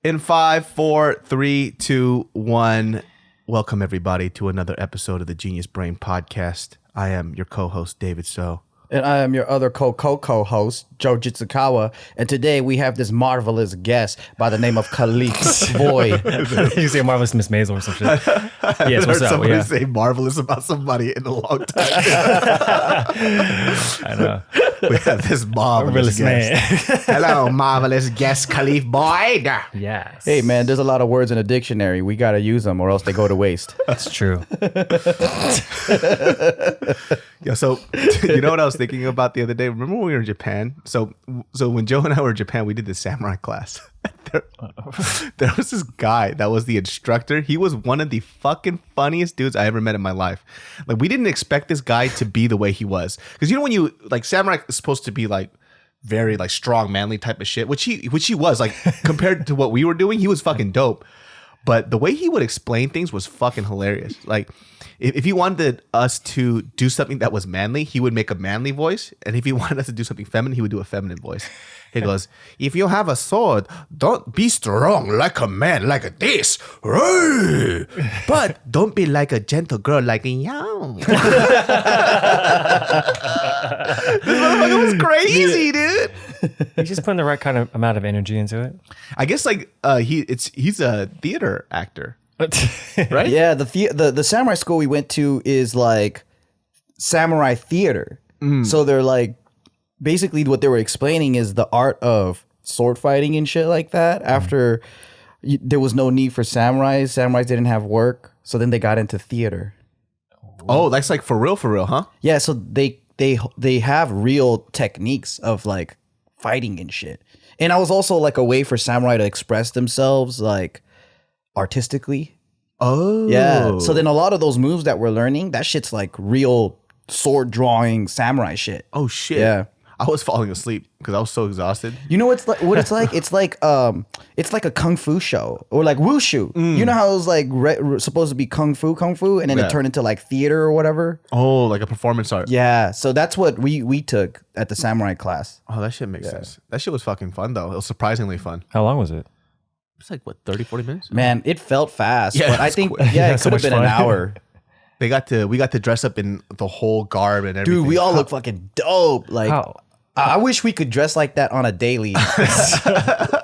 In 5, 4, 3, 2, 1. Welcome everybody to another episode of the Genius Brain Podcast. I am your co-host David So. And I am your other co-host, Joe Jitsukawa. And today we have this marvelous guest by the name of Khalif. Boy. You say marvelous Miss Maisel or some shit. Yes, what's up? Somebody say marvelous about somebody in a long time. I know. We have this marvelous guest. Hello, marvelous guest, Khalif boy. Yes. Hey, man, there's a lot of words in a dictionary. We got to use them or else they go to waste. That's true. Yeah, so you know what I was thinking about the other day? Remember when we were in Japan? So when Joe and I were in Japan, we did the samurai class. There was this guy that was the instructor. He was one of the fucking funniest dudes I ever met in my life. Like, we didn't expect this guy to be the way he was. Because you know when you, like, samurai is supposed to be like very like strong, manly type of shit, which he was, like, compared to what we were doing, he was fucking dope. But the way he would explain things was fucking hilarious. Like, if he wanted us to do something that was manly, he would make a manly voice. And if he wanted us to do something feminine, he would do a feminine voice. He goes, if you have a sword, don't be strong like a man like this. But don't be like a gentle girl like a young. This motherfucker was crazy, dude. He's just putting the right kind of amount of energy into it. I guess like he's a theater actor. Right? Yeah, the samurai school we went to is like samurai theater. So they're like, basically what they were explaining is the art of sword fighting and shit like that. After there was no need for samurais didn't have work, so then they got into theater. Oh, that's like for real, huh? Yeah, so they have real techniques of like fighting and shit. And I was also like a way for samurai to express themselves like artistically. Oh. Yeah. So then a lot of those moves that we're learning, that shit's like real sword drawing samurai shit. Oh shit. Yeah. I was falling asleep because I was so exhausted. You know what it's like? It's like a kung fu show or like wushu. You know how it was like supposed to be kung fu, and then it turned into like theater or whatever. Oh, like a performance art. Yeah, so that's what we took at the samurai class. Oh, that shit makes sense. That shit was fucking fun though. It was surprisingly fun. How long was it? It's like what, 30, 40 minutes? Man, it felt fast. Yeah, but I think it so could have much been fun. an hour. We got to dress up in the whole garb and everything. Dude, we all look fucking dope. Like, How? I wish we could dress like that on a daily.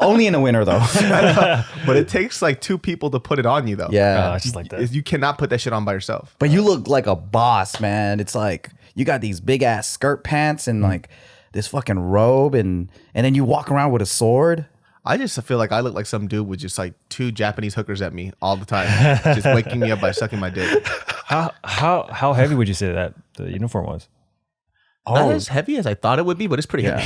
Only in the winter though. But it takes like 2 people to put it on you though. Yeah. It's just like that. You cannot put that shit on by yourself. But you look like a boss, man. It's like you got these big ass skirt pants and like this fucking robe and then you walk around with a sword. I just feel like I look like some dude with just like 2 Japanese hookers at me all the time, just waking me up by sucking my dick. How heavy would you say that the uniform was? Not as heavy as I thought it would be, but it's pretty heavy.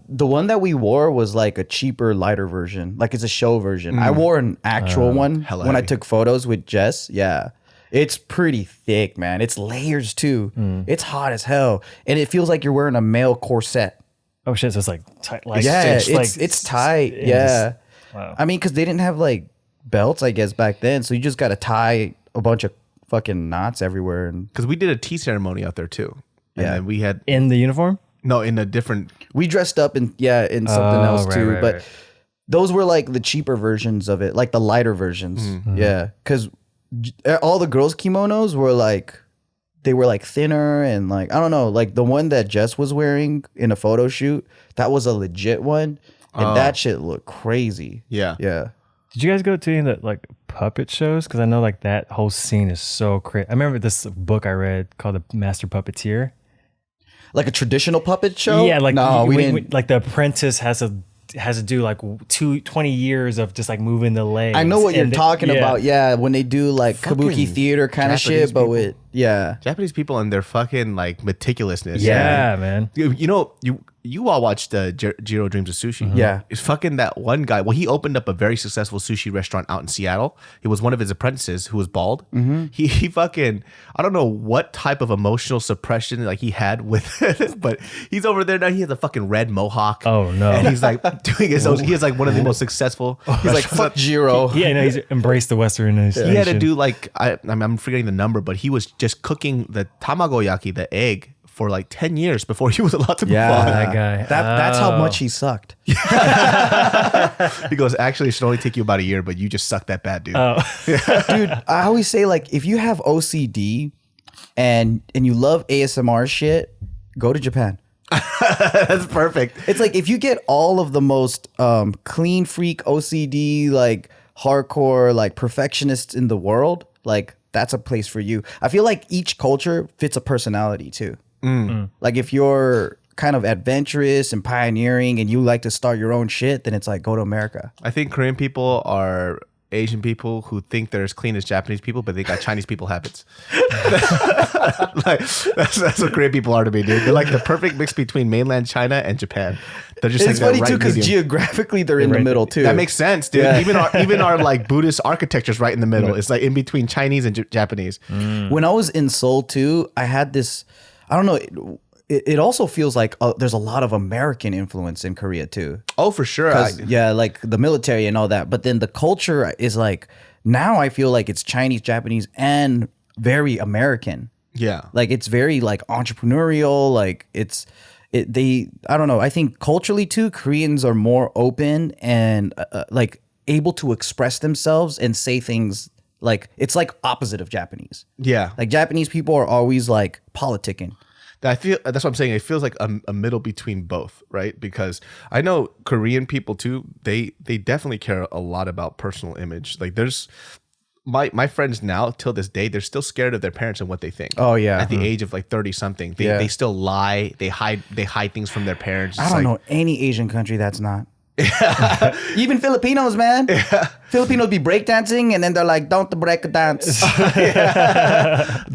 The one that we wore was like a cheaper, lighter version. Like it's a show version. I wore an actual one hella when I heavy. took photos with Jess. Yeah. It's pretty thick, man. It's layers too. It's hot as hell. And it feels like you're wearing a male corset. Oh shit! So it's like tight. Like, Yeah, just, it's tight. it's Yeah. just- wow. I mean, because they didn't have like belts, I guess, back then. So you just got to tie a bunch of fucking knots everywhere. And Because we did a tea ceremony out there too. And Yeah. then we had, In the uniform? no, in a different, we dressed up in something else right, too. right, but right. those were like the cheaper versions of it, like the lighter versions. Yeah. Because all the girls' kimonos were like, they were like thinner and like, I don't know, like the one that Jess was wearing in a photo shoot, that was a legit one. And that shit looked crazy. yeah. Yeah. Did you guys go to any of the like puppet shows? Because I know like that whole scene is so crazy. I remember this book I read called The Master Puppeteer. Like a traditional puppet show? Yeah, like no, we didn't. like the apprentice has to do like 20 years of just like moving the legs. I know what you're And talking about. Yeah, when they do like kabuki Fucking theater kind of Japanese shit, but people. with Japanese people and their fucking like meticulousness. Yeah, man. You know, you all watched Jiro Dreams of Sushi. Yeah. It's fucking that one guy. Well, he opened up a very successful sushi restaurant out in Seattle. It was one of his apprentices who was bald. He fucking, I don't know what type of emotional suppression like he had with it, but he's over there now. He has a fucking red mohawk. Oh, no. And he's like doing his own, he is like one of the most successful. he's like, fuck Jiro. Yeah, I know he's embraced the Westernization. He had to do like, I'm forgetting the number, but he was just cooking the tamagoyaki, the egg, for like 10 years before he was allowed to move Yeah, on. That guy. That's how much he sucked. He goes, actually, it should only take you about a year, but you just suck that bad, dude. Dude, I always say, like, if you have OCD and you love ASMR shit, go to Japan. That's perfect. It's like if you get all of the most clean freak OCD, like hardcore, like perfectionists in the world, like that's a place for you. I feel like each culture fits a personality too. Like if you're kind of adventurous and pioneering and you like to start your own shit, then it's like go to America. I think Korean people are Asian people who think they're as clean as Japanese people, but they got Chinese people habits. Like that's what Korean people are to me, dude. They're like the perfect mix between mainland China and Japan. They're just It's like funny that too right because medium. geographically they're in the middle too. That makes sense, dude. Yeah. Even our like Buddhist architecture's right in the middle. It's like in between Chinese and Japanese. When I was in Seoul too, I had this. I don't know. It also feels like there's a lot of American influence in Korea too. Oh, for sure. Yeah, like the military and all that. But then the culture is like now I feel like it's Chinese, Japanese, and very American. Yeah. Like it's very like entrepreneurial. Like I don't know. I think culturally too, Koreans are more open and like able to express themselves and say things like it's like opposite of Japanese. Yeah. Like Japanese people are always like politicking. I feel that's what I'm saying. It feels like a middle between both, right? Because I know Korean people too. They definitely care a lot about personal image. Like there's my friends now till this day, they're still scared of their parents and what they think. Oh yeah, at the age of like 30 something, they still lie. They hide things from their parents. I don't know any Asian country that's not. Even Filipinos, man. Filipinos be breakdancing and then they're like, don't break dance.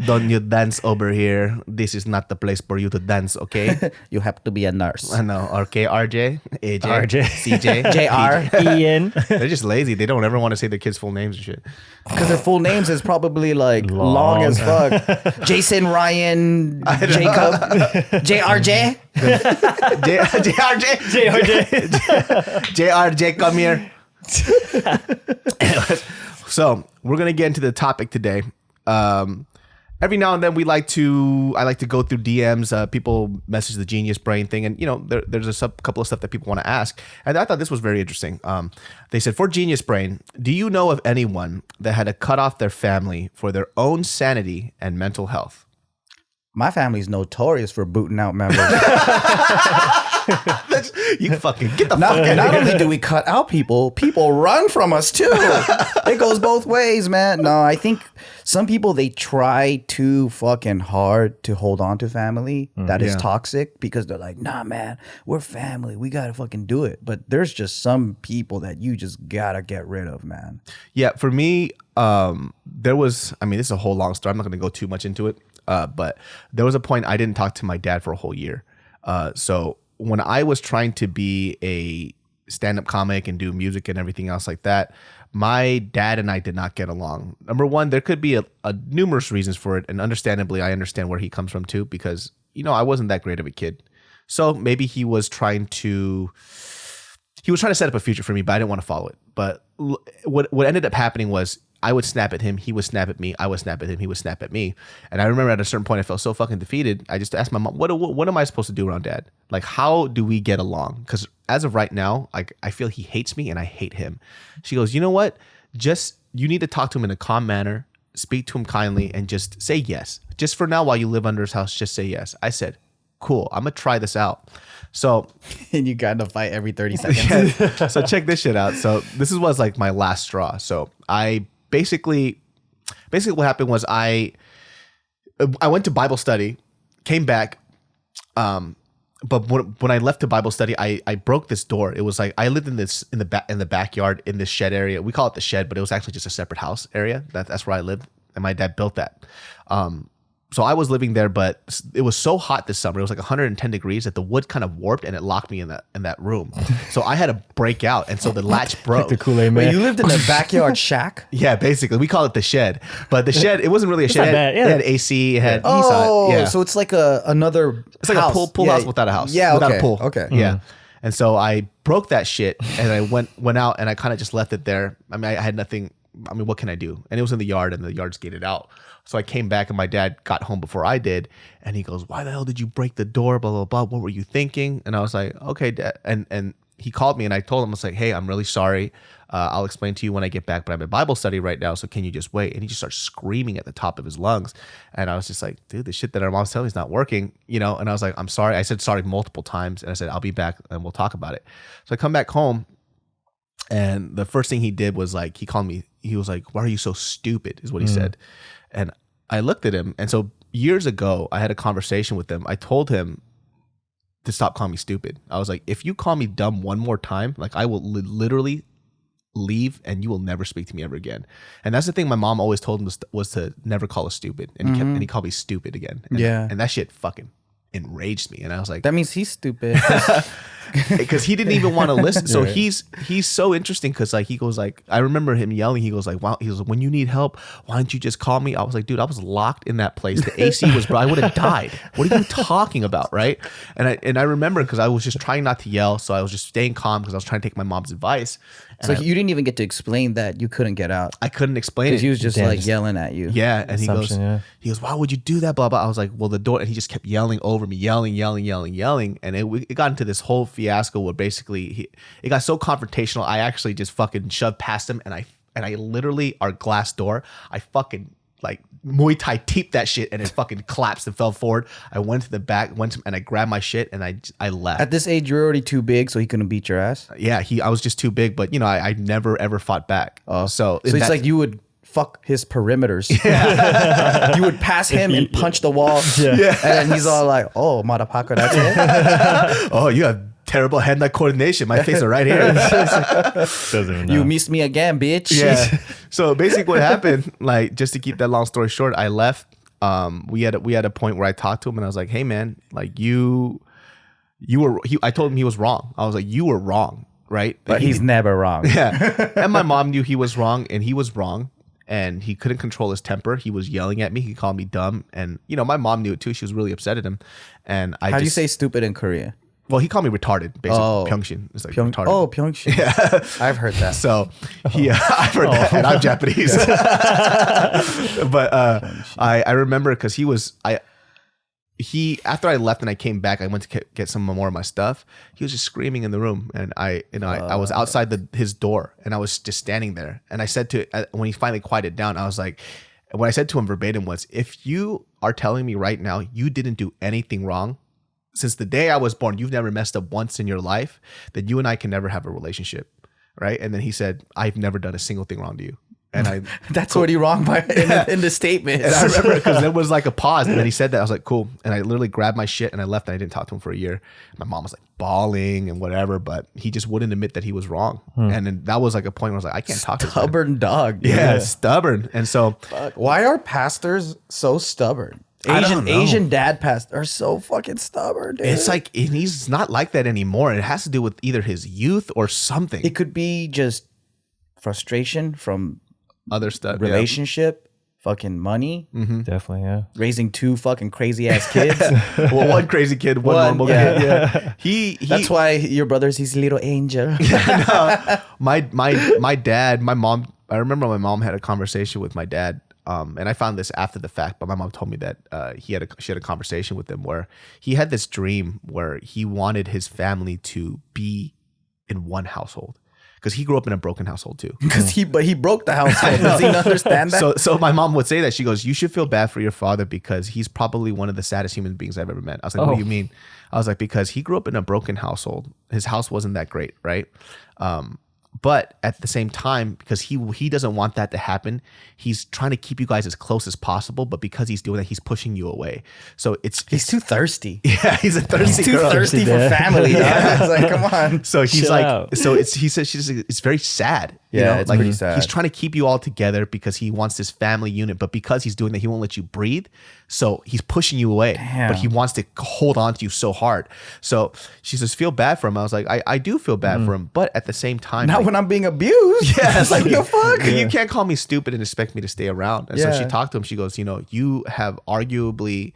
Don't you dance over here? This is not the place for you to dance, okay? You have to be a nurse. I know. Okay, RJ, AJ, RJ. CJ, JR. Ian. They're just lazy. They don't ever want to say their kids' full names and shit. Because their full names is probably like long as fuck. Jason, Ryan, Jacob, JRJ. JRJ, come here. So we're gonna get into the topic today. Every now and then I like to go through DMs. People message the Genius Brain thing, and there's a couple of stuff that people want to ask, and I thought this was very interesting. They said, for Genius Brain, do you know of anyone that had to cut off their family for their own sanity and mental health? My family's notorious for booting out members. You fucking get the fuck out of here. Not only do we cut out people run from us too. It goes both ways, man. No, I think some people, they try too fucking hard to hold on to family that is toxic because they're like, nah, man, we're family. We got to fucking do it. But there's just some people that you just got to get rid of, man. Yeah, for me, this is a whole long story. I'm not going to go too much into it. But there was a point I didn't talk to my dad for a whole year. So when I was trying to be a stand-up comic and do music and everything else like that, my dad and I did not get along. Number one, there could be a numerous reasons for it. And understandably, I understand where he comes from too, because, I wasn't that great of a kid. So maybe he was trying to set up a future for me, but I didn't want to follow it. But what ended up happening was I would snap at him, he would snap at me, I would snap at him, he would snap at me. And I remember at a certain point I felt so fucking defeated. I just asked my mom, what am I supposed to do around dad? Like, how do we get along? Because as of right now, I feel he hates me and I hate him. She goes, you know what? You need to talk to him in a calm manner, speak to him kindly, and just say yes. Just for now, while you live under his house, just say yes. I said, cool, I'm gonna try this out. So, and you got to fight every 30 seconds. Yeah. So check this shit out. So this was like my last straw. So I basically what happened was I went to Bible study, came back, but when I left to Bible study, I broke this door. It was like I lived in the backyard in this shed area. We call it the shed, but it was actually just a separate house area. That's where I lived, and my dad built that. So I was living there, but it was so hot this summer. It was like 110 degrees that the wood kind of warped and it locked me in that room. So I had to break out, and so the latch broke. Like the Kool-Aid man. Wait, you lived in the backyard shack? Yeah, basically. We call it the shed. But the shed, it wasn't really a shed. not bad, yeah. It had AC, it had So it's like another It's like house. a pool house without a house. Yeah, without okay. a pool. Okay. Yeah. And so I broke that shit and I went out and I kind of just left it there. I mean, I had nothing I mean, what can I do? And it was in the yard, and the yard's gated out. So I came back, and my dad got home before I did, and he goes, "Why the hell did you break the door? Blah blah blah. What were you thinking?" And I was like, "Okay, Dad." And he called me, and I told him, I was like, "Hey, I'm really sorry. I'll explain to you when I get back, but I'm in Bible study right now, so can you just wait?" And he just starts screaming at the top of his lungs. And I was just like, dude, the shit that our mom's telling me is not working, you know? And I was like, I'm sorry. I said sorry multiple times. And I said, I'll be back and we'll talk about it. So I come back home, and the first thing he did was like, he called me, he was like, "Why are you so stupid?" is what he said. And I looked at him. And so years ago, I had a conversation with him. I told him to stop calling me stupid. I was like, if you call me dumb one more time, like I will literally leave and you will never speak to me ever again. And that's the thing my mom always told him was to never call us stupid. And he kept, and he called me stupid again. And, and that shit fucking enraged me. And I was like, That means he's stupid. because he didn't even want to listen. So he's so interesting because like he goes like, I remember him yelling. He goes like, "Wow," he goes, "When you need help, why don't you just call me?" I was like, dude, I was locked in that place. The AC was, bro, I would have died. What are you talking about, right? And I remember because I was just trying not to yell, so I was just staying calm because I was trying to take my mom's advice. So you didn't even get to explain that you couldn't get out. I couldn't explain it. Because he was just like yelling at you. Yeah, and he goes, "Why would you do that?" Blah blah. I was like, "Well, the door," and he just kept yelling over me, yelling, and it got into this whole fiasco where basically it got so confrontational. I actually just fucking shoved past him, and I literally, our glass door, I fucking like Muay Thai teeped that shit, and it fucking collapsed and fell forward. I went to the back, and I grabbed my shit, and I left. At this age, you're already too big, so he couldn't beat your ass. Yeah, I was just too big, but you know, I never ever fought back. So it's like you would fuck his perimeters. Yeah. You would pass him and punch the wall. Yeah. And then he's all like, "Oh, motherfucker, that's it." "Oh, you have terrible hand-eye coordination. My face is right here." Doesn't even know. You missed me again, bitch. Yeah. So basically what happened, like just to keep that long story short, I left. We had a point where I talked to him and I was like, "Hey man, like I told him he was wrong. I was like, "You were wrong, right?" But he's never wrong. Yeah. And my mom knew he was wrong, and he was wrong. And he couldn't control his temper. He was yelling at me. He called me dumb. And, you know, my mom knew it too. She was really upset at him. And How do you say stupid in Korea? Well, he called me retarded, basically. Pyeongsin. It's like retarded. Oh, Pyeongsin. Yeah. I've heard that. So, I've heard that. And I'm Japanese. But I remember because after I left and I came back, I went to get some more of my stuff. He was just screaming in the room, and I was outside his door, and I was just standing there. And I said when he finally quieted down, I was like, what I said to him verbatim was, "If you are telling me right now you didn't do anything wrong, since the day I was born, you've never messed up once in your life, then you and I can never have a relationship, right?" And then he said, "I've never done a single thing wrong to you." And that's already wrong in the statement. And I remember because there was like a pause, and then he said that. I was like, "Cool." And I literally grabbed my shit and I left, and I didn't talk to him for a year. My mom was like bawling and whatever, but he just wouldn't admit that he was wrong. And then that was like a point where I was like, I can't talk to this Stubborn dog. Dude. Yeah, stubborn. And so why are pastors so stubborn? Asian dad pastors are so fucking stubborn, dude. It's like, and he's not like that anymore. It has to do with either his youth or something. It could be just frustration from other stuff, relationship, fucking money. Mm-hmm. Definitely, yeah. Raising two fucking crazy ass kids. Well, one crazy kid, one normal kid. Yeah. He That's why your brother's his little angel. No, my dad, my mom. I remember my mom had a conversation with my dad. And I found this after the fact, but my mom told me that she had a conversation with him where he had this dream where he wanted his family to be in one household. Because he grew up in a broken household too. But he broke the household. Does he not understand that? So my mom would say that. She goes, "You should feel bad for your father because he's probably one of the saddest human beings I've ever met." I was like, "What do you mean?" I was like, "Because he grew up in a broken household. His house wasn't that great, right? But at the same time, because he doesn't want that to happen, he's trying to keep you guys as close as possible. But because he's doing that, he's pushing you away. So he's too thirsty. Yeah, he's a thirsty. He's too thirsty for family. Yeah. It's like, come on. So he's Chill like, out. so he says it's very sad. Yeah, it's like pretty sad. He's trying to keep you all together because he wants this family unit. But because he's doing that, he won't let you breathe. So he's pushing you away. Damn. But he wants to hold on to you so hard. So she says, feel bad for him. I was like, I do feel bad for him. But at the same time, not like, when I'm being abused. yeah, it's like, the fuck? You can't call me stupid and expect me to stay around. And so she talked to him. She goes, you have arguably,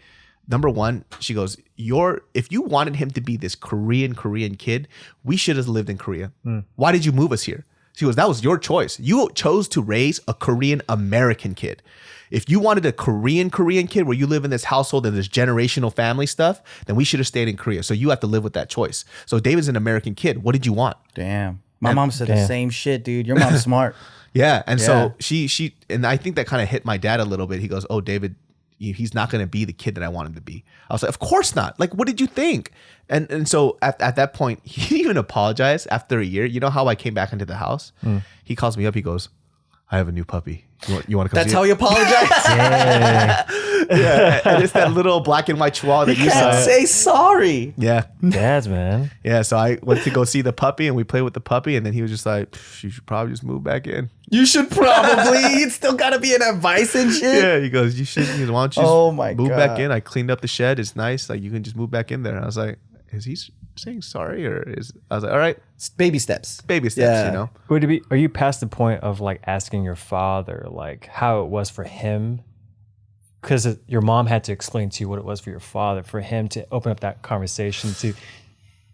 number one, she goes, if you wanted him to be this Korean kid, we should have lived in Korea. Why did you move us here? She goes, that was your choice. You chose to raise a Korean American kid. If you wanted a Korean kid where you live in this household and there's generational family stuff, then we should have stayed in Korea. So you have to live with that choice. So David's an American kid. What did you want? Damn. My mom said the same shit, dude. Your mom's smart. Yeah. And so she, and I think that kind of hit my dad a little bit. He goes, oh, David, he's not going to be the kid that I want him to be. I was like, of course not. Like, what did you think? And so at that point, he didn't even apologize after a year. You know how I came back into the house? He calls me up. He goes, I have a new puppy. You want to come That's see how it? you apologize? Yeah. And it's that little black and white chihuahua that You you can't saw. say sorry. Yeah. Dads, man. Yeah. So I went to go see the puppy and we played with the puppy. And then he was just like, you should probably just move back in. You should probably. It's still got to be an advice and shit. Yeah. He goes, you should. He goes, why don't you just move back in? I cleaned up the shed. It's nice. Like, you can just move back in there. And I was like, is he saying sorry or is I was like, all right, Baby steps. you know? Would it be? Are you past the point of like asking your father like how it was for him? Because your mom had to explain to you what it was for your father. For him to open up that conversation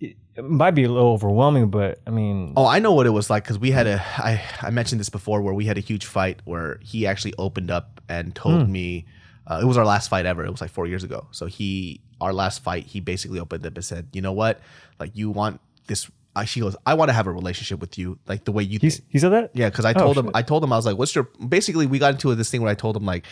it might be a little overwhelming, but I mean, Oh, I know what it was like because we had I mentioned this before where we had a huge fight where he actually opened up and told me it was our last fight ever. It was like 4 years ago. So our last fight, he basically opened up and said, you know what? Like, you want this. She goes, I want to have a relationship with you like the way you think. he said that? Yeah, because I told him, I was like, what's your, basically we got into this thing where I told him like,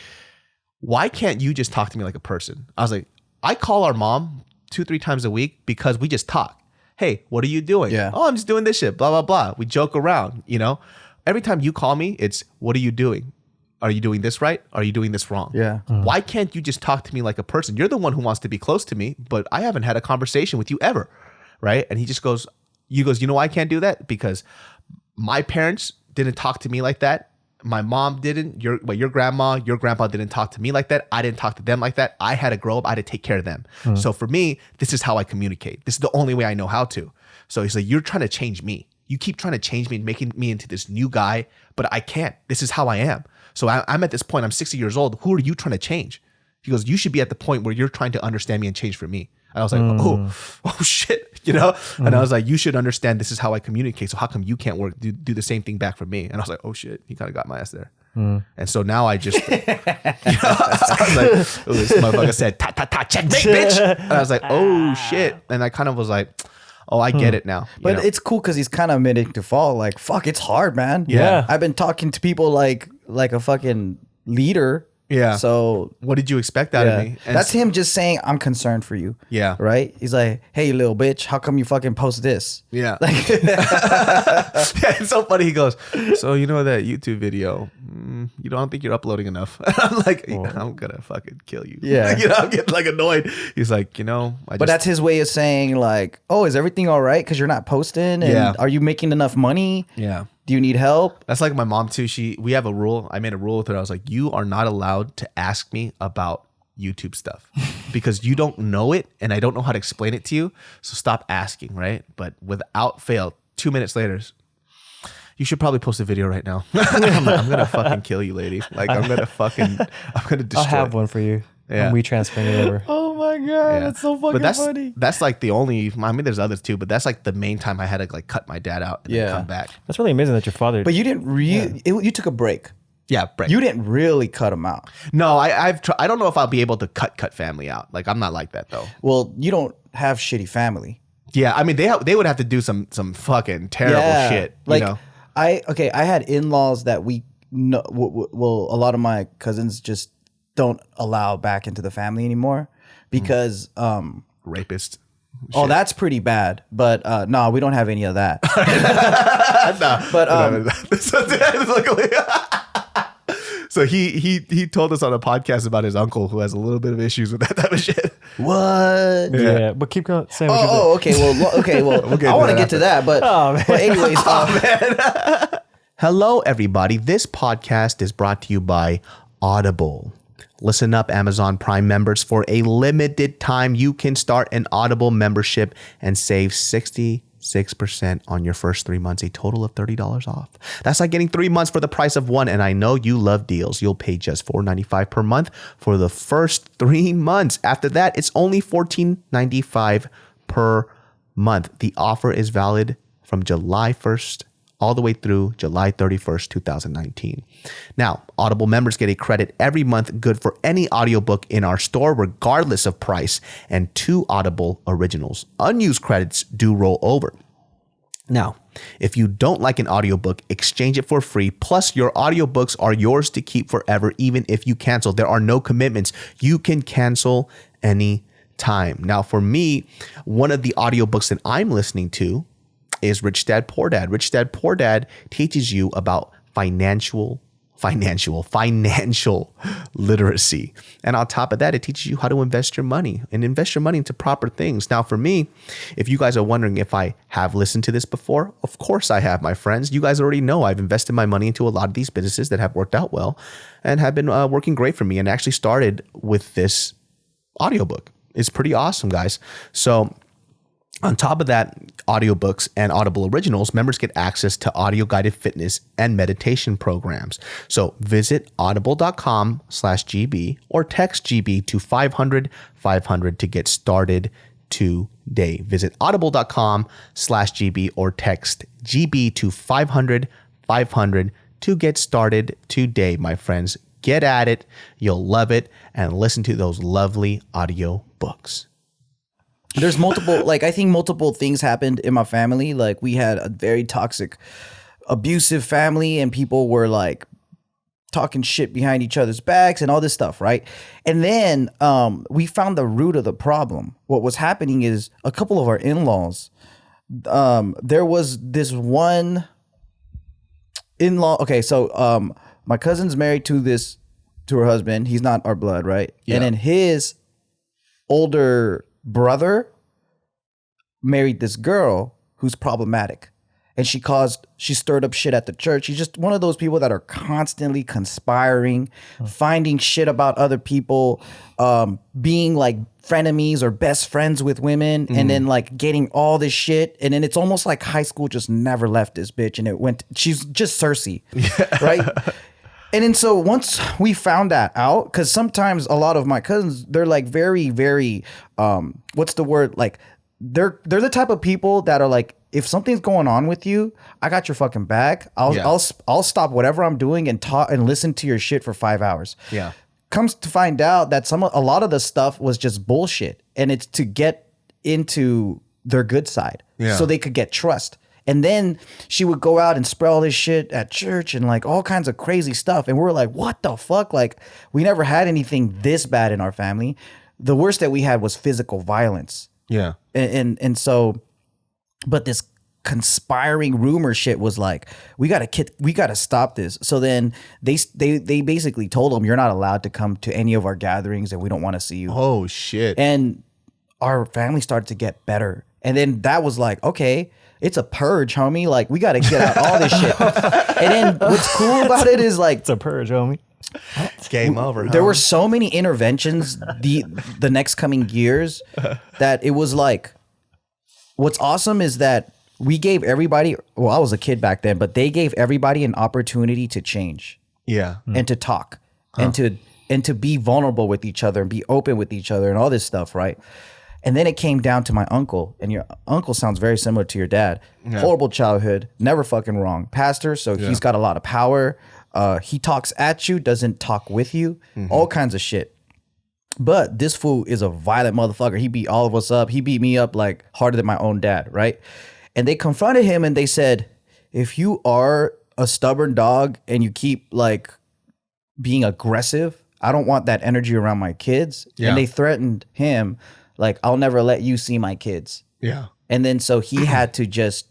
why can't you just talk to me like a person? I was like, I call our mom 2-3 times a week because we just talk. Hey, what are you doing? Yeah. Oh, I'm just doing this shit, blah, blah, blah. We joke around, you know? Every time you call me, it's, what are you doing? Are you doing this right? Are you doing this wrong? Yeah. Why can't you just talk to me like a person? You're the one who wants to be close to me, but I haven't had a conversation with you ever, right? And he just goes, you know why I can't do that? Because my parents didn't talk to me like that. My mom didn't. Your grandma, your grandpa didn't talk to me like that. I didn't talk to them like that. I had to grow up. I had to take care of them. So for me, this is how I communicate. This is the only way I know how to. So he's like, you're trying to change me. You keep trying to change me and making me into this new guy, but I can't. This is how I am. So I'm at this point, I'm 60 years old. Who are you trying to change? He goes, you should be at the point where you're trying to understand me and change for me. I was like, oh shit, you know? And I was like, you should understand this is how I communicate. So how come you can't do the same thing back for me? And I was like, oh shit, he kind of got my ass there. And so now I just, you know, I was like, oh, this motherfucker said, checkmate, bitch. And I was like, oh shit. And I kind of was like, oh, I get it now. But know? it's cool because he's kind of admitting to fall. Like, fuck, it's hard, man. Yeah. I've been talking to people like a fucking leader. Yeah. So what did you expect out of me? And that's him just saying, I'm concerned for you. Yeah. Right? He's like, hey, you little bitch, how come you fucking post this? Yeah. Yeah, it's so funny. He goes, so you know that YouTube video, you don't think you're uploading enough. I'm like, I'm gonna fucking kill you. Yeah. You know, I'm getting like annoyed. He's like, you know, But that's his way of saying like, oh, is everything all right? Because you're not posting? And are you making enough money? Yeah. Do you need help? That's like my mom too. We have a rule. I made a rule with her. I was like, you are not allowed to ask me about YouTube stuff because you don't know it and I don't know how to explain it to you. So stop asking, right? But without fail, 2 minutes later, you should probably post a video right now. I'm gonna fucking kill you, lady. Like I'm gonna destroy. I'll have one for you. Yeah. And we transfer it over. Oh my God, Yeah. that's so fucking funny. That's like the only. I mean, there's others too, but that's like the main time I had to like cut my dad out and then come back. That's really amazing that your father. But you didn't you took a break. Yeah, break. You didn't really cut him out. No, I don't know if I'll be able to cut family out. Like I'm not like that though. Well, you don't have shitty family. Yeah, I mean they would have to do some fucking terrible shit. Like you know? I had in-laws that we know. Well, a lot of my cousins just don't allow back into the family anymore because Rapist. Oh, that's pretty bad. But no, we don't have any of that. So he told us on a podcast about his uncle who has a little bit of issues with that type of shit. What? Yeah, but keep going. Saying Okay. Well, I want to get to that, but anyways. Hello, everybody. This podcast is brought to you by Audible. Listen up, Amazon Prime members. For a limited time, you can start an Audible membership and save 66% on your first 3 months, a total of $30 off. That's like getting 3 months for the price of one. And I know you love deals. You'll pay just $4.95 per month for the first 3 months. After that, it's only $14.95 per month. The offer is valid from July 1st all the way through July 31st, 2019. Now, Audible members get a credit every month good for any audiobook in our store, regardless of price, and 2 Audible originals. Unused credits do roll over. Now, if you don't like an audiobook, exchange it for free. Plus, your audiobooks are yours to keep forever, even if you cancel. There are no commitments. You can cancel any time. Now, for me, one of the audiobooks that I'm listening to is Rich Dad Poor Dad. Rich Dad Poor Dad teaches you about financial literacy. And on top of that, it teaches you how to invest your money into proper things. Now, for me, if you guys are wondering if I have listened to this before, of course I have, my friends. You guys already know I've invested my money into a lot of these businesses that have worked out well and have been working great for me, and actually started with this audiobook. It's pretty awesome, guys. So on top of that, audiobooks and Audible originals, members get access to audio guided fitness and meditation programs. So visit audible.com/GB or text GB to 500 to get started today. Visit audible.com/GB or text GB to 500 to get started today, my friends. Get at it. You'll love it, and listen to those lovely audio books. There's multiple, I think multiple things happened in my family. Like, we had a very toxic, abusive family, and people were like talking shit behind each other's backs and all this stuff, right? And then we found the root of the problem. What was happening is a couple of our in-laws, there was this one in-law. Okay, so my cousin's married to her husband. He's not our blood, right? Yeah. And then his older brother married this girl who's problematic, and she stirred up shit at the church. She's just one of those people that are constantly conspiring, finding shit about other people, being like frenemies or best friends with women, and then like getting all this shit. And then it's almost like high school just never left this bitch, and she's just Cersei, right? And then so once we found that out, because sometimes a lot of my cousins, they're like very, very, what's the word? Like they're the type of people that are like, if something's going on with you, I got your fucking back. I'll stop whatever I'm doing and talk and listen to your shit for 5 hours. Yeah. Comes to find out that a lot of the stuff was just bullshit, and it's to get into their good side, so they could get trust. And then she would go out and spread all this shit at church and like all kinds of crazy stuff. And we're like, what the fuck? Like, we never had anything this bad in our family. The worst that we had was physical violence. Yeah. And so, but this conspiring rumor shit was like, we gotta stop this. So then they basically told them, you're not allowed to come to any of our gatherings, and we don't want to see you. Oh shit. And our family started to get better. And then that was like, okay, it's a purge, homie. Like, we got to get out all this shit. And then what's cool about it is like, it's a purge, homie. It's game over. There were so many interventions the next coming years that it was like, what's awesome is that we gave everybody, well, I was a kid back then, but they gave everybody an opportunity to change. Yeah. And to talk and to be vulnerable with each other and be open with each other and all this stuff, right? And then it came down to my uncle, and your uncle sounds very similar to your dad. Yeah. Horrible childhood, never fucking wrong. Pastor, so he's got a lot of power. He talks at you, doesn't talk with you, all kinds of shit. But this fool is a violent motherfucker. He beat all of us up. He beat me up like harder than my own dad, right? And they confronted him and they said, if you are a stubborn dog and you keep like being aggressive, I don't want that energy around my kids. Yeah. And they threatened him, like, I'll never let you see my kids. Yeah. And then so he had to just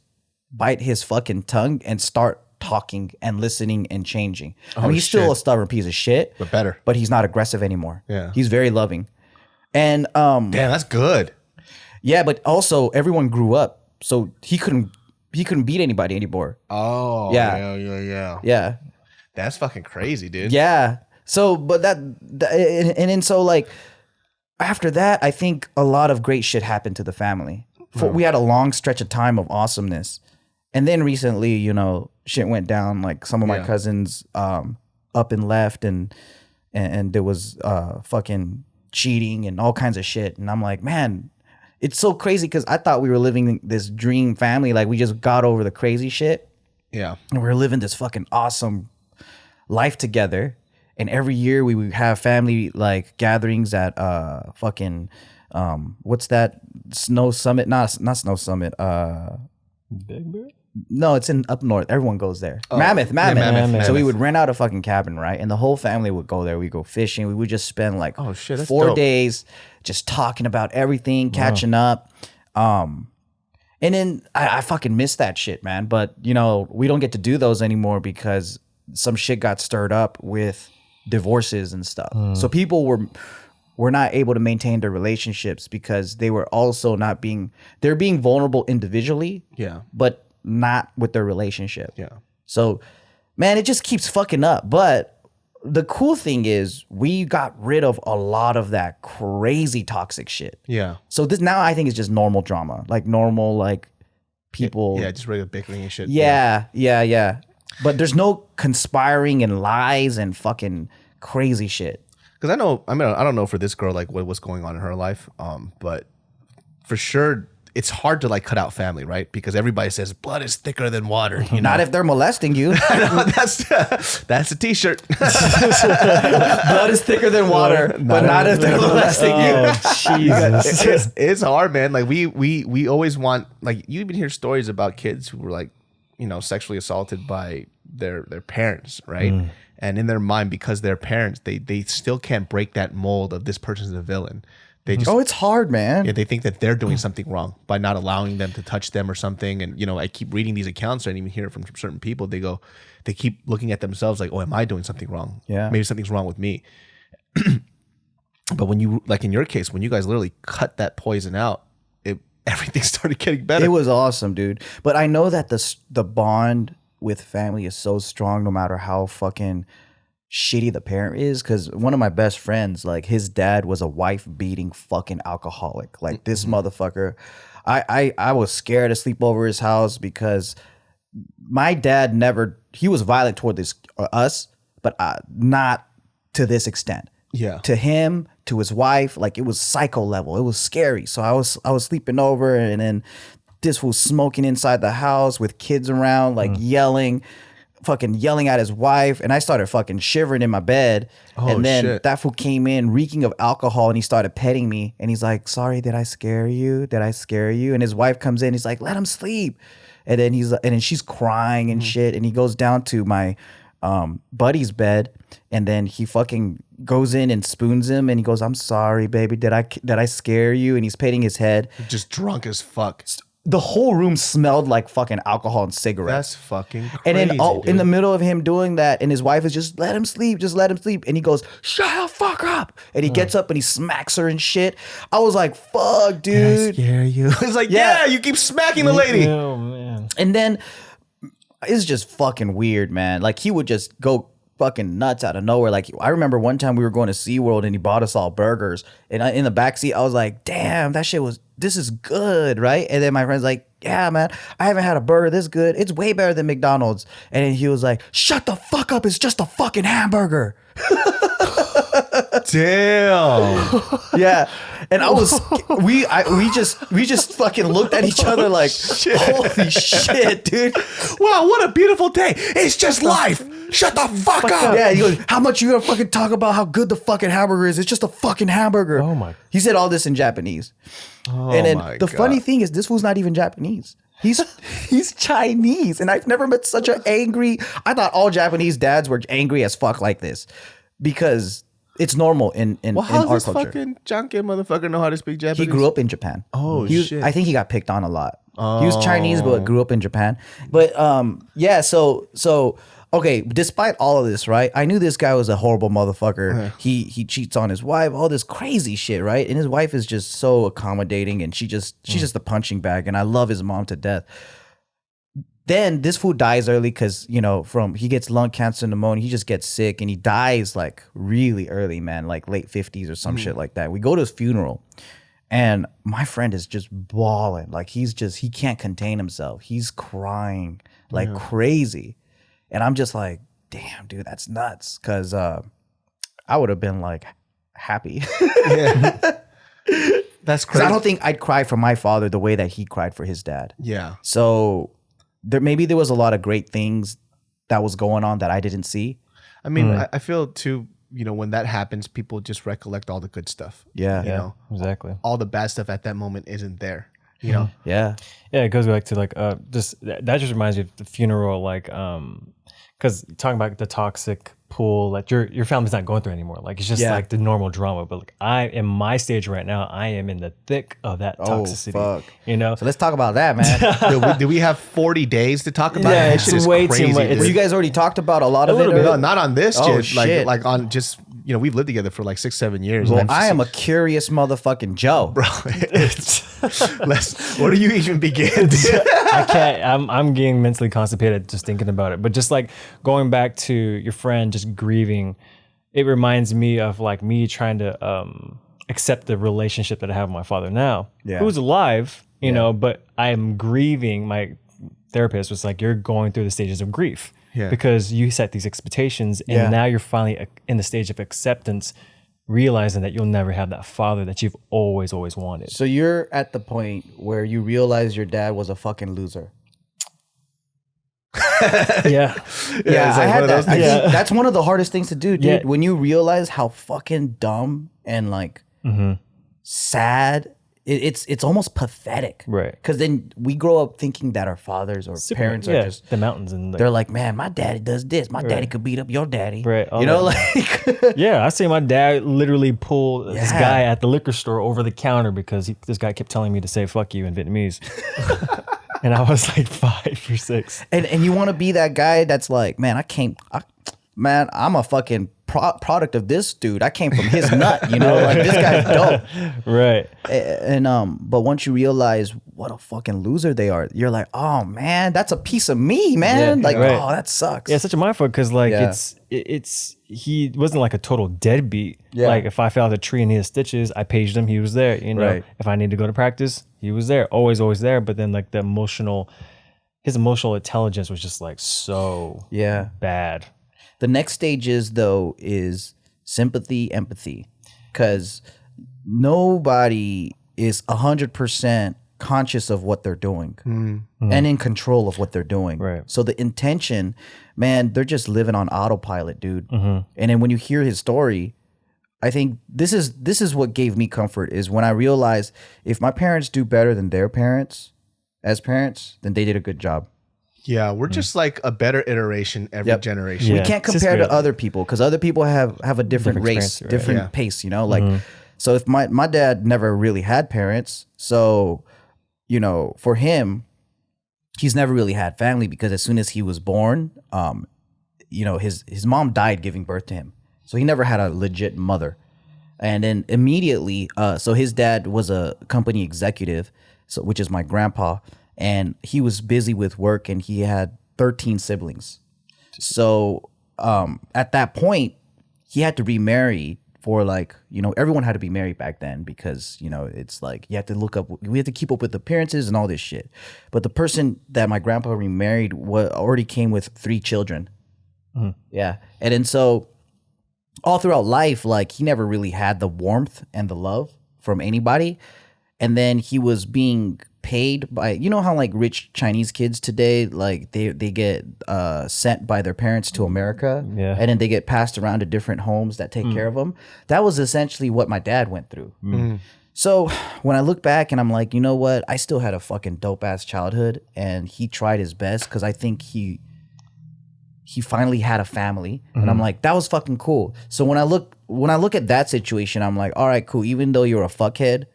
bite his fucking tongue and start talking and listening and changing. I mean, he's still a stubborn piece of shit. But better. But he's not aggressive anymore. Yeah. He's very loving. And damn, that's good. Yeah, but also everyone grew up. So he couldn't beat anybody anymore. Oh, yeah. That's fucking crazy, dude. Yeah. So, but and then so like, after that, I think a lot of great shit happened to the family. We had a long stretch of time of awesomeness. And then recently, you know, shit went down. Like some of my cousins up and left, and there was fucking cheating and all kinds of shit. And I'm like, man, it's so crazy because I thought we were living this dream family. Like, we just got over the crazy shit. Yeah. And we were living this fucking awesome life together. And every year we would have family like gatherings at fucking what's that snow summit? Not Snow Summit. Big Bear? No, it's in up north. Everyone goes there. Mammoth. Mammoth. So we would rent out a fucking cabin, right? And the whole family would go there. We go fishing. We would just spend like Oh, shit, that's 4 dope. days just talking about everything, catching up. And then I fucking miss that shit, man. But you know, we don't get to do those anymore because some shit got stirred up with divorces and stuff. So people were not able to maintain their relationships because they were also they're being vulnerable individually. Yeah. But not with their relationship. Yeah. So, man, it just keeps fucking up. But the cool thing is we got rid of a lot of that crazy toxic shit. Yeah. So this now I think is just normal drama, like normal, like people. Yeah, just regular bickering and shit. Yeah. But there's no conspiring and lies and fucking crazy shit. Because I don't know for this girl like what was going on in her life, but for sure it's hard to like cut out family, right? Because everybody says blood is thicker than water. You know? Not if they're molesting you. that's a t-shirt. Blood is thicker than water, but not if they're molesting you. Oh, Jesus. It's hard, man. Like we always want, like, you even hear stories about kids who were like, you know, sexually assaulted by their parents, right? And in their mind, because they're parents, they still can't break that mold of this person's a villain. They just, Oh, it's hard, man. yeah, they think that they're doing something wrong by not allowing them to touch them or something. And, you know, I keep reading these accounts and even hear it from certain people. They keep looking at themselves like, oh, am I doing something wrong? Yeah. Maybe something's wrong with me. But when you, like in your case, when you guys literally cut that poison out, everything started getting better. It was awesome, dude. But I know that the bond with family is so strong no matter how fucking shitty the parent is. Because one of my best friends, like his dad was a wife-beating fucking alcoholic. Like this motherfucker. I was scared to sleep over his house because my dad he was violent toward us, but not to this extent. Yeah. To him, to his wife, like it was psycho level. It was scary. So I was sleeping over, and then this was smoking inside the house with kids around, like yelling at his wife, and I started fucking shivering in my bed. And then shit. that fool came in reeking of alcohol, and he started petting me, and he's like, "Sorry, did I scare you? Did I scare you?" And his wife comes in, he's like, "Let him sleep." And then she's crying and shit, and he goes down to my buddy's bed, and then he fucking goes in and spoons him, and he goes, "I'm sorry, baby. Did I scare you?" And he's patting his head. Just drunk as fuck. The whole room smelled like fucking alcohol and cigarettes. That's fucking crazy. And then in dude. the middle of him doing that, and his wife is just, let him sleep. And he goes, "Shut the fuck up." And he gets up and he smacks her and shit. I was like, fuck, dude. Scare you. It's like, Yeah. yeah, you keep smacking the lady. Oh, man. And then it's just fucking weird, man. Like he would just go fucking nuts out of nowhere. Like I remember one time we were going to SeaWorld and he bought us all burgers. And in the backseat, I was like, damn, this is good, right? And then my friend's like, yeah, man, I haven't had a burger this good. It's way better than McDonald's. And then he was like, shut the fuck up. It's just a fucking hamburger. Damn. Yeah. And we just fucking looked at each other like, holy shit, dude. Wow, what a beautiful day. It's just life. Shut the fuck up. Yeah, he goes, how much you gonna fucking talk about how good the fucking hamburger is? It's just a fucking hamburger. Oh my. He said all this in Japanese. And then the funny thing is, this fool's not even Japanese. He's Chinese. And I've never met such an angry, I thought all Japanese dads were angry as fuck like this. Because it's normal in Well, how our does this culture. fucking junkie motherfucker know how to speak Japanese? He grew up in Japan. Oh, shit. I think he got picked on a lot. He was Chinese, but grew up in Japan. But yeah, so okay, despite all of this, right? I knew this guy was a horrible motherfucker. He cheats on his wife, all this crazy shit, right? And his wife is just so accommodating, and she's just a punching bag, and I love his mom to death. Then this fool dies early because, you know, he gets lung cancer, pneumonia. He just gets sick and he dies like really early, man, like late 50s or some shit like that. We go to his funeral and my friend is just bawling. Like he can't contain himself. He's crying like crazy. And I'm just like, damn, dude, that's nuts. Because I would have been like happy. That's Because crazy. I don't think I'd cry for my father the way that he cried for his dad. Yeah. So there was a lot of great things that was going on that I didn't see. I mean, I feel too, when that happens, people just recollect all the good stuff. Yeah. You know, exactly. all the bad stuff at that moment isn't there. You know? Yeah. Yeah, it goes back to like just that just reminds me of the funeral, like because talking about the toxic pool, like your family's not going through anymore. Like it's just like the normal drama. But like I in my stage right now, I am in the thick of that toxicity. Fuck. You know? So let's talk about that, man. Do we have 40 days to talk about Yeah, it? it's That shit is way too crazy, much. dude. It's- Well, you guys already talked about a lot of little it. bit. No, not on this Oh, shit. Like, shit. like on just, we've lived together for like 6-7 years. Well, and I am a curious motherfucking Joe. bro. Where do you even begin? dude? I can't. I'm getting mentally constipated just thinking about it. But just like going back to your friend just grieving, it reminds me of like me trying to accept the relationship that I have with my father now, who's alive, you know. But I am grieving. My therapist was like, "You're going through the stages of grief because you set these expectations, and now you're finally in the stage of acceptance." Realizing that you'll never have that father that you've always wanted. So you're at the point where you realize your dad was a fucking loser. Yeah. Yeah, I had that. I Yeah. think that's one of the hardest things to do, dude. Yeah. When you realize how fucking dumb and like sad, it's almost pathetic. Right. Because then we grow up thinking that our fathers or parents are just the mountains and they're like, man, my daddy does this. My daddy could beat up your daddy. Right, all You know, that. like yeah, I see my dad literally pull this guy at the liquor store over the counter because this guy kept telling me to say "fuck you" in Vietnamese, and I was like 5 or 6. and you want to be that guy that's like, man, I'm a fucking product of this dude. I came from his nut, you know, like this guy's dope. Right. And but once you realize what a fucking loser they are, you're like, oh man, that's a piece of me, man. Yeah, like, right. oh, that sucks. Yeah, it's such a mindfuck because like it's he wasn't like a total deadbeat. Yeah. Like if I fell out of the tree and needed stitches, I paged him. He was there. You know, Right. if I needed to go to practice, he was there. Always there. But then like his emotional intelligence was just like so bad. The next stages though is sympathy, empathy, because nobody is 100% conscious of what they're doing and in control of what they're doing. Right. So the intention, man, they're just living on autopilot, dude. And then when you hear his story, I think this is what gave me comfort is when I realized if my parents do better than their parents as parents, then they did a good job. Yeah, we're just like a better iteration every generation. Yeah. We can't It's just compare to real. other people because other people have a different race, experience, right? different pace, you know, like, so if my dad never really had parents, so, you know, for him, he's never really had family because as soon as he was born, you know, his mom died giving birth to him. So he never had a legit mother. And then immediately, so his dad was a company executive, so which is my grandpa, and he was busy with work and he had 13 siblings. So at that point, he had to remarry for like, you know, everyone had to be married back then because, you know, it's like you have to we have to keep up with appearances and all this shit. But the person that my grandpa remarried already came with 3 children. Yeah. And then so all throughout life, like he never really had the warmth and the love from anybody. And then he was being paid by, you know how like rich Chinese kids today, like they get sent by their parents to America, and then they get passed around to different homes that take care of them. That was essentially what my dad went through. So when I look back and I'm like, you know what, I still had a fucking dope ass childhood, and he tried his best because I think he finally had a family, and I'm like, that was fucking cool. So when I look at that situation, I'm like, all right, cool. Even though you're a fuckhead,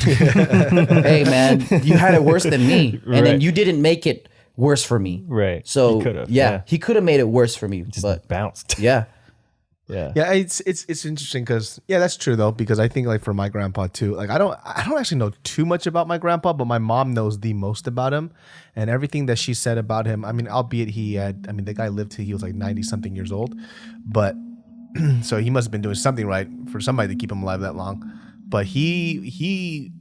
hey man, you had it worse than me, and then you didn't make it worse for me. Right. So He could've, he could have made it worse for me, but Bounced. yeah, Yeah, it's interesting because that's true though, because I think like for my grandpa too, like I don't actually know too much about my grandpa, but my mom knows the most about him, and everything that she said about him. I mean, albeit the guy lived till he was like 90 something years old, but so he must have been doing something right for somebody to keep him alive that long. But he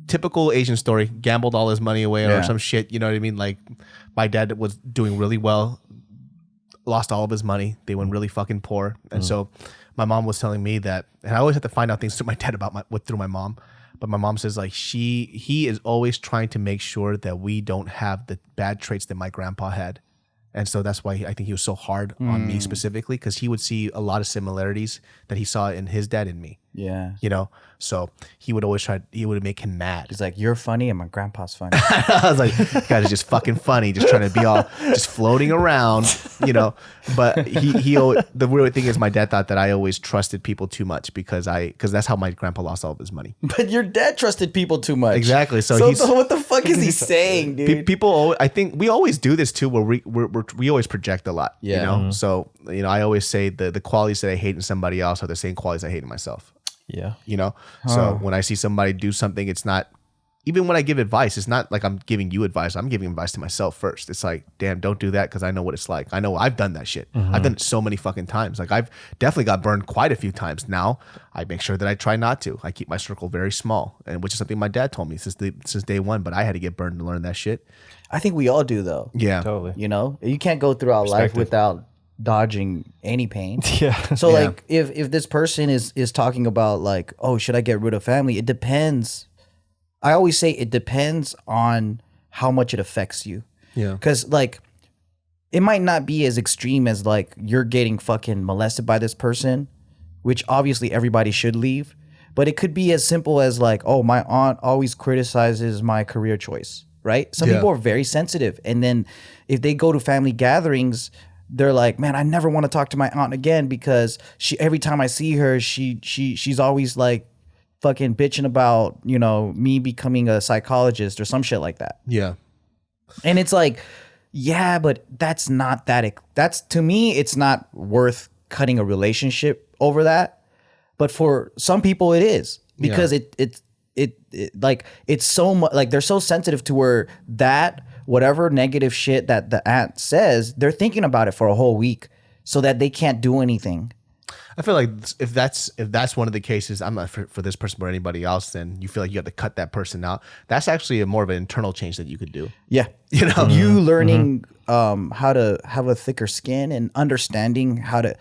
typical Asian story, gambled all his money away or some shit. You know what I mean? Like my dad was doing really well, lost all of his money. They went really fucking poor. And so my mom was telling me that, and I always have to find out things through my dad through my mom. But my mom says like he is always trying to make sure that we don't have the bad traits that my grandpa had. And so that's why I think he was so hard on me specifically, because he would see a lot of similarities that he saw in his dad and me. Yeah. You know, so he would always he would make him mad. He's like, you're funny and my grandpa's funny. I was like, this guy is just fucking funny, just trying to be all just floating around, you know. But the weird thing is, my dad thought that I always trusted people too much because that's how my grandpa lost all of his money. But your dad trusted people too much. Exactly. So what the fuck is he saying, dude? People, I think we always do this too, where we always project a lot. Yeah. You know. So I always say the qualities that I hate in somebody else are the same qualities I hate in myself. Yeah. You know. So when I see somebody do something, it's not. Even when I give advice, it's not like I'm giving you advice. I'm giving advice to myself first. It's like, damn, don't do that because I know what it's like. I know I've done that shit. I've done it so many fucking times. Like I've definitely got burned quite a few times. Now I make sure that I try not to. I keep my circle very small, and which is something my dad told me since day one. But I had to get burned to learn that shit. I think we all do though. Yeah, Totally. You know, you can't go throughout life without dodging any pain. Yeah. So like if this person is talking about like, oh, should I get rid of family? It depends. I always say it depends on how much it affects you. Yeah. Because like it might not be as extreme as like you're getting fucking molested by this person, which obviously everybody should leave. But it could be as simple as like, oh, my aunt always criticizes my career choice, right? Some people are very sensitive. And then if they go to family gatherings, they're like, man, I never want to talk to my aunt again because every time I see her, she's always like fucking bitching about, you know, me becoming a psychologist or some shit like that. Yeah. And it's like, yeah, but that's to me, it's not worth cutting a relationship over that. But for some people it is, because it like it's so much, like they're so sensitive to where that whatever negative shit that the aunt says, they're thinking about it for a whole week so that they can't do anything. I feel like if that's one of the cases, I'm not for this person or anybody else, then you feel like you have to cut that person out. That's actually more of an internal change that you could do. Yeah. You know, you learning how to have a thicker skin and understanding how to